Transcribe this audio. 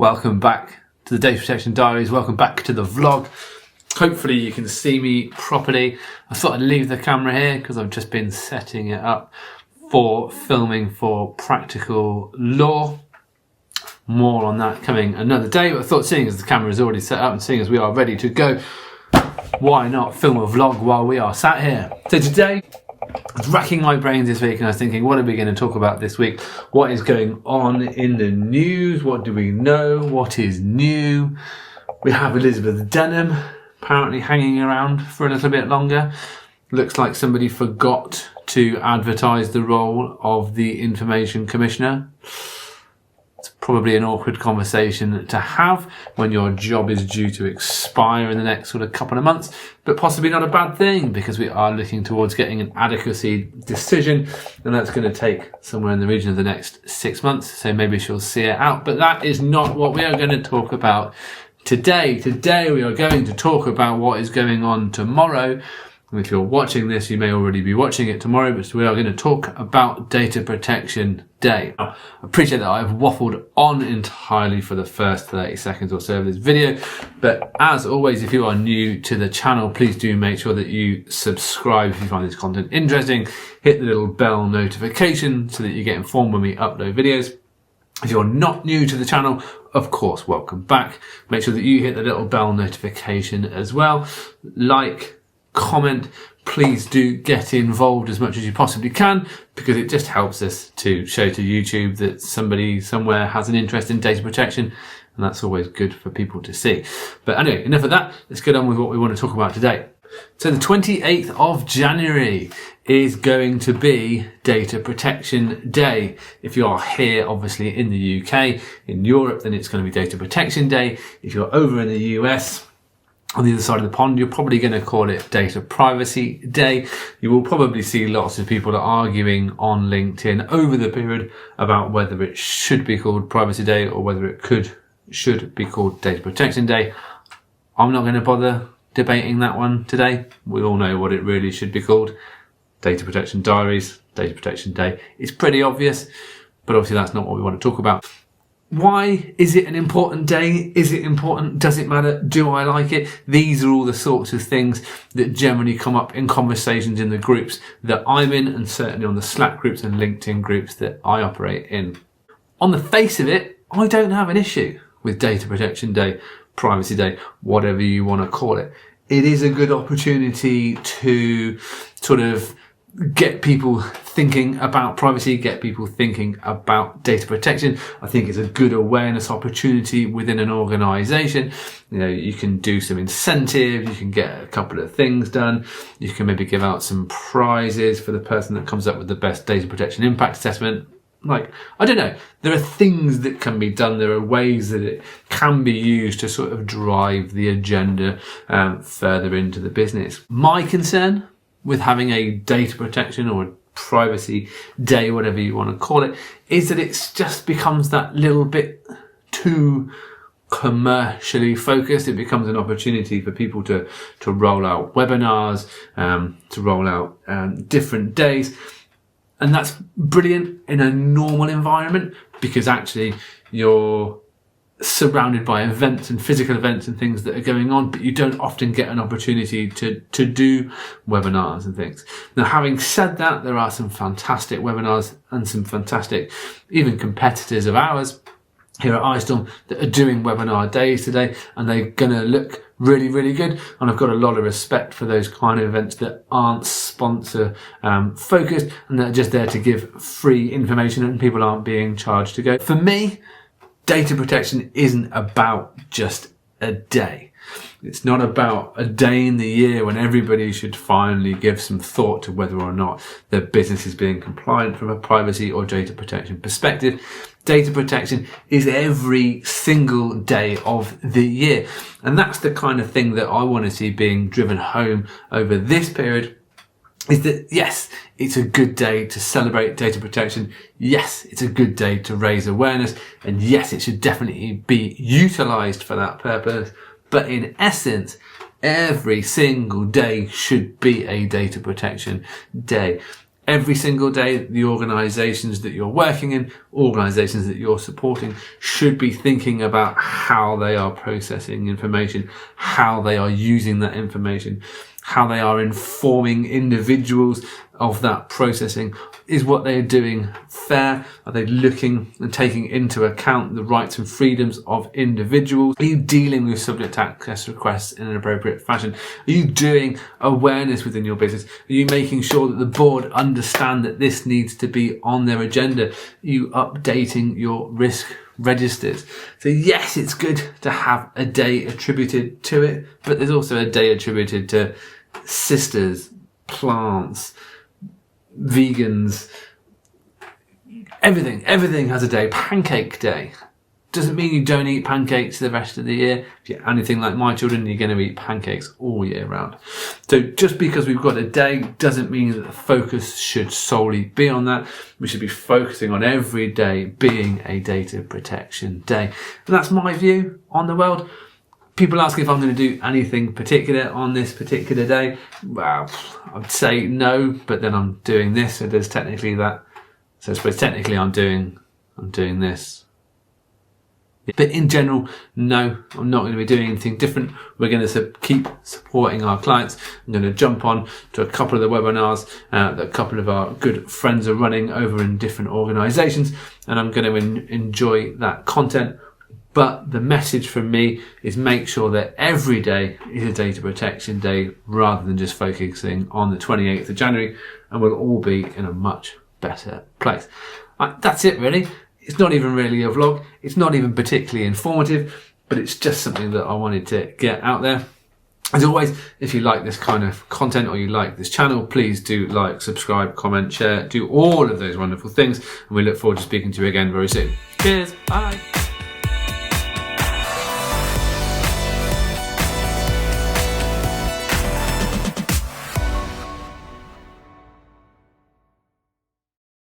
Welcome back to the Data Protection Diaries. Welcome back to the vlog. Hopefully you can see me properly. I thought I'd leave the camera here because I've just been setting it up for filming for practical law. More on that coming another day. But I thought, seeing as the camera is already set up and seeing as we are ready to go, why not film a vlog while we are sat here? So today, I was racking my brains this week and I was thinking, what are we going to talk about this week? What is going on in the news? What do we know? What is new? We have Elizabeth Denham apparently hanging around for a little bit longer. Looks like somebody forgot to advertise the role of the Information Commissioner. It's probably an awkward conversation to have when your job is due to expire in the next sort of couple of months, but possibly not a bad thing because we are looking towards getting an adequacy decision, and that's going to take somewhere in the region of the next 6 months, so maybe she'll see it out. But that is not what we are going to talk about today. Today we are going to talk about what is going on tomorrow. If you're watching this, you may already be watching it tomorrow, but we are going to talk about Data Protection Day. Now, I appreciate that I've waffled on entirely for the first 30 seconds or so of this video, but as always, if you are new to the channel, please do make sure that you subscribe if you find this content interesting. Hit the little bell notification so that you get informed when we upload videos. If you're not new to the channel, of course, welcome back. Make sure that you hit the little bell notification as well. Like, comment, please do get involved as much as you possibly can, because it just helps us to show to YouTube that somebody somewhere has an interest in data protection, and that's always good for people to see. But anyway, enough of that. Let's get on with what we want to talk about today. So the 28th of January is going to be Data Protection Day. If you are here, obviously in the UK, in Europe, then it's going to be Data Protection Day. If you're over in the US, on the other side of the pond, you're probably going to call it Data Privacy Day. You will probably see lots of people arguing on LinkedIn over the period about whether it should be called Privacy Day or whether it should be called Data Protection Day. I'm not going to bother debating that one today. We all know what it really should be called. Data Protection Diaries, Data Protection Day. It's pretty obvious, but obviously that's not what we want to talk about. Why is it an important day? Is it important? Does it matter? Do I like it? These are all the sorts of things that generally come up in conversations in the groups that I'm in, and certainly on the Slack groups and LinkedIn groups that I operate in. On the face of it, I don't have an issue with Data Protection Day, Privacy Day, whatever you want to call it. It is a good opportunity to sort of get people thinking about privacy, get people thinking about data protection. I think it's a good awareness opportunity within an organization. You know, you can do some incentives, you can get a couple of things done, you can maybe give out some prizes for the person that comes up with the best data protection impact assessment. Like, I don't know, there are things that can be done, there are ways that it can be used to sort of drive the agenda further into the business. My concern with having a data protection or a privacy day, whatever you want to call it, is that it just becomes that little bit too commercially focused. It becomes an opportunity for people to roll out webinars, to roll out different days. And that's brilliant in a normal environment, because actually you're surrounded by events and physical events and things that are going on, but you don't often get an opportunity to do webinars and things. Now, having said that, there are some fantastic webinars and some fantastic, even competitors of ours here at isnt that are doing webinar days today, and they're going to look really, really good. And I've got a lot of respect for those kind of events that aren't sponsor focused and they're just there to give free information and people aren't being charged to go. For me, data protection isn't about just a day. It's not about a day in the year when everybody should finally give some thought to whether or not their business is being compliant from a privacy or data protection perspective. Data protection is every single day of the year. And that's the kind of thing that I want to see being driven home over this period, is that yes, it's a good day to celebrate data protection. Yes, it's a good day to raise awareness. And yes, it should definitely be utilized for that purpose. But in essence, every single day should be a data protection day. Every single day, the organisations that you're working in, organisations that you're supporting, should be thinking about how they are processing information, how they are using that information, how they are informing individuals of that processing. Is what they are doing fair? Are they looking and taking into account the rights and freedoms of individuals? Are you dealing with subject access requests in an appropriate fashion? Are you doing awareness within your business? Are you making sure that the board understand that this needs to be on their agenda? Are you updating your risk registers? So yes, it's good to have a day attributed to it, but there's also a day attributed to sisters, plants, vegans, everything has a day. Pancake day doesn't mean you don't eat pancakes the rest of the year. If you're anything like my children, you're going to eat pancakes all year round. So just because we've got a day doesn't mean that the focus should solely be on that. We should be focusing on every day being a data protection day. And that's my view on the world. People ask if I'm going to do anything particular on this particular day. Well, I'd say no, but then I'm doing this, so there's technically that. So I suppose technically I'm doing this. But in general, no, I'm not going to be doing anything different. We're going to keep supporting our clients. I'm going to jump on to a couple of the webinars that a couple of our good friends are running over in different organisations, and I'm going to enjoy that content. But the message from me is make sure that every day is a data protection day rather than just focusing on the 28th of January, and we'll all be in a much better place. That's it really. It's not even really a vlog. It's not even particularly informative, but it's just something that I wanted to get out there. As always, if you like this kind of content or you like this channel, please do like, subscribe, comment, share, do all of those wonderful things. And we look forward to speaking to you again very soon. Cheers. Bye.